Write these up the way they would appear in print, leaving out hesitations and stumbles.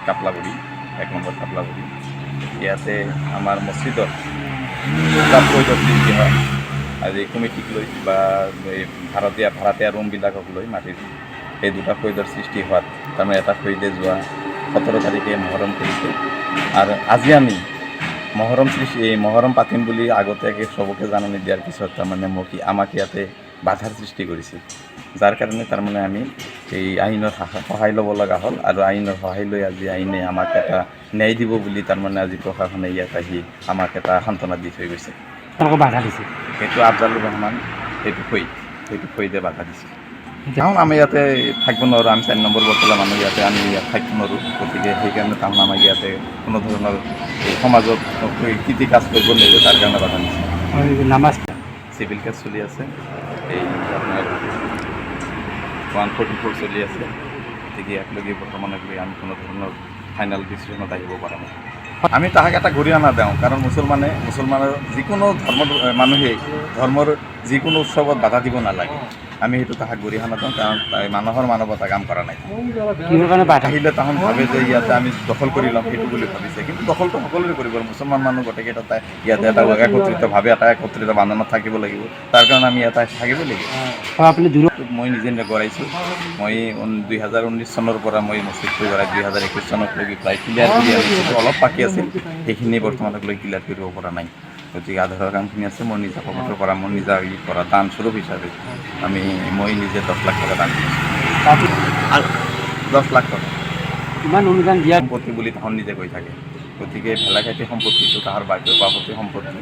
কাপলাগুড়ি 1 number কাপলাগুড়ি ইয়াতে আমাৰ মছজিদত দুটা কৈদৰ সৃষ্টি হয় আজি কমিটিক লৈ বা এই ভাড়াতীয়া ৰুমবিলাকক লৈ মাটিৰ এই দুটা কৈদৰ সৃষ্টি হোৱাত তাৰমানে এটা কৈদে যোৱা 17 তাৰিখে মহৰম কৰিছে আৰু আজি আমি মহৰম পাতিম বুলি আগতীয়াকৈ চবকে জাননী দিয়াৰ পিছত তাৰমানে আমাক ইয়াতে বাধাৰ সৃষ্টি কৰিছিল যাৰ কাৰণে তাৰমানে আমি এই আইনৰ সহায় ল'ব লগা হ'ল আৰু আইনৰ সহায় লৈ আজি আইনে আমাক এটা ন্যায় দিব বুলি তাৰমানে আজি প্ৰশাসনে ইয়াত আহি আমাক এটা সান্তনা দি থৈ গৈছে। বাধা দিছে সেইটো আফজালুৰ ৰহমান সেইটো ফৈদে বাধা দিছিল। কাৰণ আমি ইয়াতে থাকিব নোৱাৰোঁ, আমি 4 নম্বৰ বটলা মানুহ ইয়াতে আমি ইয়াত থাকিব নোৱাৰোঁ, গতিকে সেইকাৰণে তাৰমানে আমাক ইয়াতে কোনো ধৰণৰ এই সমাজত কৃতি কাজ কৰিব নিদিয়ে, তাৰ কাৰণে বাধা দিছে। নামাজ চিভিল কেছ চলি আছে, এই আপোনাৰ 144 চলি আছে, গতিকে একলগে বৰ্তমান একলগে আমি কোনো ধৰণৰ ফাইনেল ডিচিশ্যনত আহিব পৰা নাই। আমি তাহাক এটা গৰিহণা দিওঁ, কাৰণ মুছলমানৰ যিকোনো ধৰ্মৰ মানুহে ধৰ্মৰ যিকোনো উৎসৱত বাধা দিব নালাগে। আমি সেইটো তাহাক গৰিহণা দিওঁ, কাৰণ মানুহৰ মানৱতা কাম কৰা নাই। কিহৰ কাৰণে বাধা আহিলে তাহোন ভাবে যে ইয়াতে আমি দখল কৰি ল'ম সেইটো বুলি ভাবিছে, কিন্তু দখলটো সকলোৰে কৰিব। মুছলমান মানুহ গোটেইকেইটা ইয়াতে এটা একত্ৰিতভাৱে এটা একত্ৰিত বান্ধোনত থাকিব লাগিব, তাৰ কাৰণে আমি ইয়াতে থাকিব লাগিব। আপুনি মই নিজে গঢ়াইছোঁ। মই 2019 চনৰ পৰা মই মছজিদটো গঢ়াই 2021 চনকলৈকে প্ৰায় ক্লিয়াৰ কৰি আনিছোঁ। অলপ বাকী আছিল, সেইখিনি বৰ্তমানকলৈ ক্লিয়াৰ কৰিব পৰা নাই। গতিকে আধাৰৰ কামখিনি আছে, মোৰ নিজা পকেটৰ পৰা মোৰ নিজা পৰা দান স্বৰূপ হিচাপে মই নিজে 10 লাখ টকা দান কৰিছোঁ। 10 লাখ টকা ইমান অনুদান দিয়া সম্পত্তি বুলি তাহোন নিজে কৈ থাকে। গতিকে ভেলাঘাটি সম্পত্তিটো তাহাৰ বাইকৰ বাপতি সম্পত্তি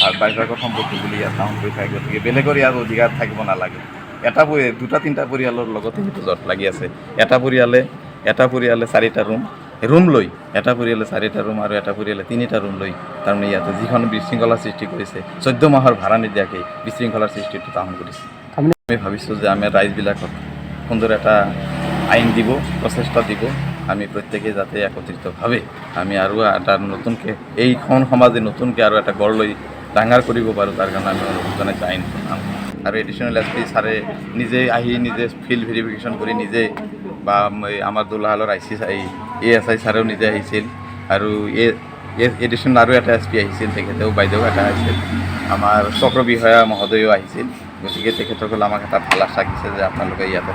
আৰু বাইকৰ সম্পত্তি বুলি ইয়াত তাহোন কৈ থাকে। গতিকে বেলেগৰ ইয়াত অধিকাৰ থাকিব নালাগে। দুটা তিনিটা পৰিয়ালৰ লগতে সেইটো জট লাগি আছে। এটা পৰিয়ালে 4টা ৰুম লৈ, এটা পৰিয়ালে 4টা ৰুম আৰু এটা পৰিয়ালে 3টা ৰুম লৈ তাৰমানে ইয়াতে যিখন বিশৃংখলাৰ সৃষ্টি কৰিছে, 14 মাহৰ ভাড়া নিদিয়াকৈ বিশৃংখলাৰ সৃষ্টিটো তাহোন কৰিছে। আমি ভাবিছোঁ যে আমি ৰাইজবিলাকক সুন্দৰ এটা আইন দিব, প্ৰচেষ্টা দিব, আমি প্ৰত্যেকে যাতে একত্ৰিতভাৱে আমি আৰু এটা নতুনকৈ এইখন সমাজে নতুনকৈ আৰু এটা গঢ় লৈ ডাঙৰ কৰিব পাৰোঁ, তাৰ কাৰণে আমি অনুৰোধ জনাইছোঁ আইন বনাম। আৰু এডিশ্যনেল SP ছাৰে নিজে ফিল্ড ভেৰিফিকেশ্যন কৰি নিজে, বা আমাৰ দোলাহালৰ ASI ছাৰেও নিজে আহিছিল, আৰু এডিশ্যনেল আৰু এটা SP আহিছিল, তেখেতেও বাইদেউ এটা আহিছিল, আমাৰ চক্ৰ বিষয়া মহোদয়ো আহিছিল। গতিকে তেখেতসকলে আমাক এটা ভাল আশ্বাস দিছে যে আপোনালোকে ইয়াতে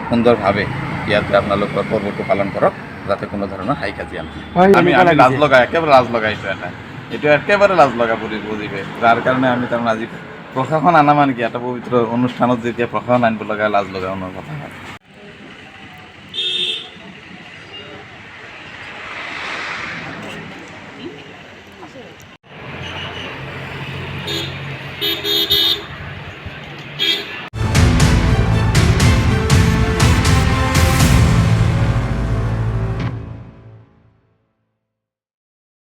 সুন্দৰভাৱে ইয়াতে আপোনালোকৰ পৰ্বটো পালন কৰক, যাতে কোনো ধৰণৰ হাই কাজিয়া নহয়। আমি একেবাৰে লাজ লগাইছোঁ এইটো একেবাৰে লাজ লগা বুজিবে, যাৰ কাৰণে আমি তাৰমানে আজি প্ৰশাসন আনা মানে কি এটা পবিত্ৰ অনুষ্ঠানত যেতিয়া প্ৰশাসন আনিব লগা লাজ লগা কথা হয়।